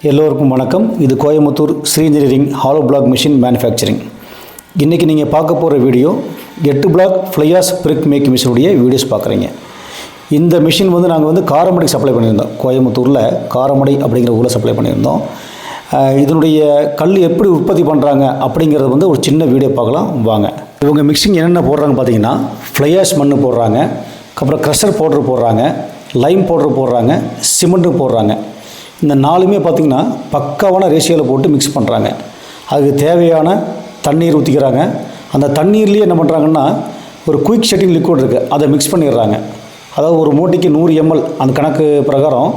எல்லோருக்கும் வணக்கம். இது Coimbatore Sri engineering hollow block machine manufacturing. இன்றைக்கி நீங்கள் பார்க்க போகிற video 8 block fly ash brick make மிஷினுடைய வீடியோஸ் பார்க்குறீங்க. இந்த மிஷின் நாங்கள் காரமடைக்கு சப்ளை பண்ணியிருந்தோம். கோயம்புத்தூரில் காரமடை அப்படிங்கிற ஊரில் சப்ளை பண்ணியிருந்தோம். இதனுடைய கல் எப்படி உற்பத்தி பண்ணுறாங்க அப்படிங்கிறது ஒரு சின்ன வீடியோ பார்க்கலாம் வாங்க. இவங்க மிக்சிங் என்னென்ன போடுறாங்க பார்த்தீங்கன்னா, ஃப்ளையாஸ் மண் போடுறாங்க, அப்புறம் க்ரஷர் பவுட்ரு போடுறாங்க, லைம் பவுட்ரு போடுறாங்க, சிமெண்ட்டு போடுறாங்க. இந்த நாலுமே பார்த்திங்கன்னா பக்காவான ரேஷியோவில் போட்டு மிக்ஸ் பண்ணுறாங்க. அதுக்கு தேவையான தண்ணீர் ஊற்றிக்கிறாங்க. அந்த தண்ணீர்லேயே என்ன பண்ணுறாங்கன்னா, ஒரு குயிக் ஷெட்டிங் லிக்விட் இருக்குது, அதை மிக்ஸ் பண்ணிடுறாங்க. அதாவது ஒரு மூட்டைக்கு 100 ml அந்த கணக்கு பிரகாரம்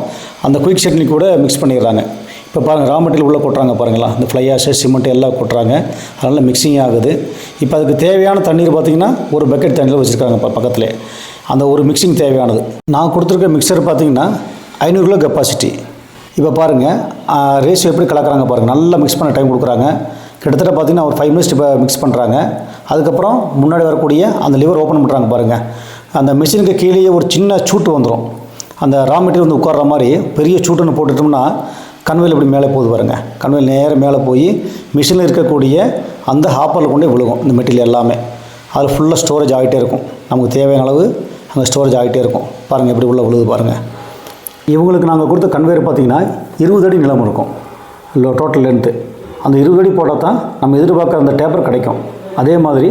அந்த குயிக் ஷெட்டிங் லிக்விடை மிக்ஸ் பண்ணிடுறாங்க. இப்போ பாருங்கள், ரா மெட்டீரியல் உள்ளே கொட்டுறாங்க பாருங்களா, இந்த ஃப்ளையாஸு சிமெண்ட் எல்லாம் கொட்டுறாங்க. அதனால் மிக்சிங் ஆகுது. இப்போ அதுக்கு தேவையான தண்ணீர் பார்த்திங்கன்னா ஒரு பக்கெட் தண்ணியில் வச்சுருக்காங்க இப்போ பக்கத்துலேயே. அந்த ஒரு மிக்சிங் தேவையானது. நான் கொடுத்துருக்க மிக்சர் பார்த்திங்கன்னா 500 கிலோ கெப்பாசிட்டி. இப்போ பாருங்கள் ரேஷியோ எப்படி கலக்கிறாங்க பாருங்கள். நல்லா மிக்ஸ் பண்ண டைம் கொடுக்குறாங்க. கிட்டத்தட்ட பார்த்திங்கன்னா ஒரு 5 minutes இப்போ மிக்ஸ் பண்ணுறாங்க. அதுக்கப்புறம் முன்னாடி வரக்கூடிய அந்த லிவர் ஓப்பன் பண்ணுறாங்க பாருங்கள். அந்த மிஷினுக்கு கீழேயே ஒரு சின்ன சூட்டு வந்துடும். அந்த ரா மெட்டீரியல் உட்கார்ற மாதிரி பெரிய சூட்டுன்னு போட்டுட்டோம்னா கன்வேல் இப்படி மேலே போகுது பாருங்கள். கன்வேல் நேரம் மேலே போய் மிஷினில் இருக்கக்கூடிய அந்த ஹாப்பரில் கொண்டே விழுகும். இந்த மெட்டீரியல் எல்லாமே அதில் ஃபுல்லாக ஸ்டோரேஜ் ஆகிட்டே இருக்கும். நமக்கு தேவையான அளவு அங்கே ஸ்டோரேஜ் ஆகிட்டே இருக்கும். பாருங்கள் எப்படி உள்ள விழுது பாருங்கள். இவங்களுக்கு நாங்கள் கொடுத்த கன்வேயர் பார்த்திங்கன்னா 20 அடி நிலம் இருக்கும் இல்லை டோட்டல் லென்த்து. அந்த 20 அடி போட்டால் தான் நம்ம எதிர்பார்க்குற அந்த டேப்பர் கிடைக்கும். அதே மாதிரி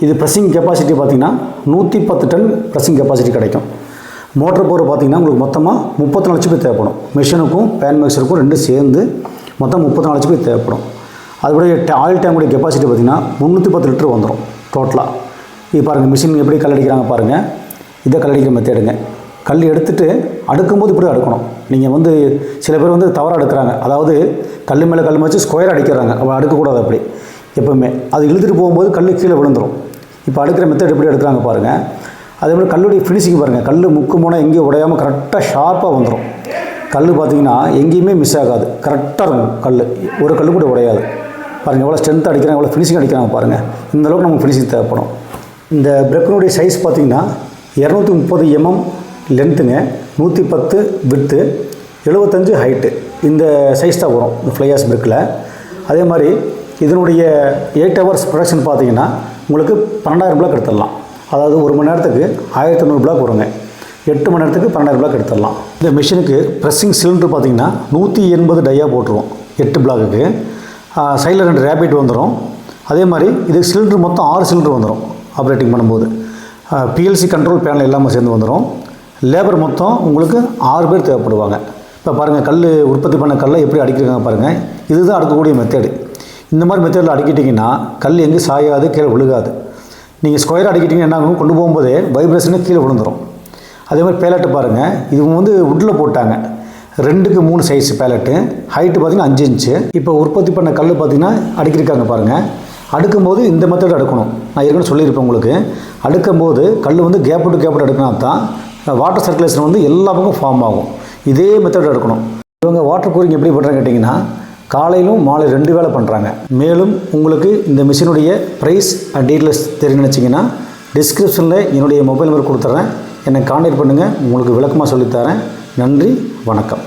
இது ப்ரெஸ்ஸிங் கெப்பாசிட்டி பார்த்திங்கன்னா 110 டன் ப்ரெஸ்ஸிங் கெப்பாசிட்டி கிடைக்கும். மோட்டர் பவர் பார்த்திங்கன்னா உங்களுக்கு மொத்தமாக 34 HP தேவைப்படும். மிஷினுக்கும் பேன் மிக்சருக்கும் ரெண்டும் சேர்ந்து மொத்தம் 34 HP தேவைப்படும். அதுபோல் ஆயில் டேங்குடைய கெப்பாசிட்டி பார்த்திங்கன்னா 310 லிட்டர் வந்துடும் டோட்டலாக. இது பாருங்கள் மிஷின் எப்படி கல்லடிக்கிறாங்க பாருங்கள். இதை கல்லடிக்கிற மெத்தேடுங்க. கல் எடுத்துகிட்டு அடுக்கும்போது இப்படி அடுக்கணும். நீங்கள் சில பேர் தவறாக அடுக்கிறாங்க. அதாவது கல் மேலே கல் வச்சு ஸ்கொயர் அடிக்கிறாங்க. அப்போ அடுக்கக்கூடாது. அப்படி எப்போவுமே அது இழுத்துட்டு போகும்போது கல் கீழே விழுந்துடும். இப்போ அடுக்கிற மெத்தட் எப்படி எடுக்கிறாங்க பாருங்கள். அதே மாதிரி கல்லுடைய ஃபினிஷிங் பாருங்கள். கல் முக்கு மூணாக எங்கேயும் உடையாமல் கரெக்டாக ஷார்ப்பாக வந்துடும். கல் பார்த்திங்கன்னா எங்கேயுமே மிஸ் ஆகாது. கரெக்டாக இருக்கும் கல். ஒரு கல் கூட உடையாது. பாருங்கள் எவ்வளோ ஸ்ட்ரென்த் அடிக்கிறாங்க, எவ்வளோ ஃபினிஷிங் அடிக்கிறாங்க பாருங்கள். இந்தளவுக்கு நமக்கு ஃபினிஷிங் தேவைப்படும். இந்த பிரேக்கினுடைய சைஸ் பார்த்திங்கன்னா 230 mm லென்த்துங்க, 110 விட்த்து, 75 ஹைட்டு. இந்த சைஸ் தான் வரும் இந்த ஃப்ளையாஸ் பிரேக்கில். அதே மாதிரி இதனுடைய 8 hours ப்ரொடக்ஷன் பார்த்திங்கன்னா உங்களுக்கு 12,000 பிளாக் எடுத்துடலாம். அதாவது 1 மணி நேரத்துக்கு 1500 பிளாக் வருங்க. 8 மணி நேரத்துக்கு 12,000 பிளாக் எடுத்துடலாம். இந்த மிஷினுக்கு ப்ரெஸ்ஸிங் சிலிண்டர் பார்த்திங்கன்னா 180 டையா போட்டுருவோம் 8 பிளாக்குக்கு. சைடில் 2 ரேபிட் வந்துடும். அதே மாதிரி இதுக்கு சிலிண்டர் மொத்தம் 6 சிலிண்டர் வந்துடும். ஆப்ரேட்டிங் பண்ணும்போது PLC கண்ட்ரோல் பேனல் எல்லாமே சேர்ந்து வந்துடும். லேபர் மொத்தம் உங்களுக்கு 6 பேர் தேவைப்படுவாங்க. இப்போ பாருங்கள் கல் உற்பத்தி பண்ண கல்லை எப்படி அடிக்கிறாங்க பாருங்கள். இதுதான் அடுக்கக்கூடிய மெத்தேடு. இந்த மாதிரி மெத்தேடில் அடிக்கிட்டிங்கன்னா கல் எங்கேயும் சாயாது, கீழே விழுகாது. நீங்கள் ஸ்கொயர் அடிக்கிட்டிங்கன்னா என்ன ஆகும், கொண்டு போகும்போதே வைப்ரேஷனு கீழே விழுந்துடும். அதே மாதிரி பேலட்டு பாருங்கள். இது உட்டில் போட்டாங்க. 2க்கு 3 சைஸ் பேலட்டு. ஹைட்டு பார்த்திங்கன்னா 5 inch. இப்போ உற்பத்தி பண்ண கல் பார்த்திங்கன்னா அடிக்கிருக்காங்க பாருங்கள். அடுக்கும்போது இந்த மெத்தட் அடுக்கணும். நான் ஏற்கனவே சொல்லியிருப்பேன் உங்களுக்கு. அடுக்கும்போது கல் கேப் டு கேப் அடுக்கினா தான் வாட்டர் சர்க்குலேஷன் எல்லா பக்கம் ஃபார்ம் ஆகும். இதே மெத்தட் எடுக்கணும். இவங்க வாட்டர் கூலிங் எப்படி பண்ணுறாங்க கேட்டிங்கன்னா, காலையிலும் மாலை 2 வேளை பண்ணுறாங்க. மேலும் உங்களுக்கு இந்த மிஷினுடைய ப்ரைஸ் டீட்டெயில்ஸ் தெரியும் நினச்சிங்கன்னா டிஸ்கிரிப்ஷனில் என்னுடைய மொபைல் நம்பர் கொடுத்துட்றேன். என்னை கான்டாக்ட் பண்ணுங்கள். உங்களுக்கு விளக்கமாக சொல்லித்தரேன். நன்றி, வணக்கம்.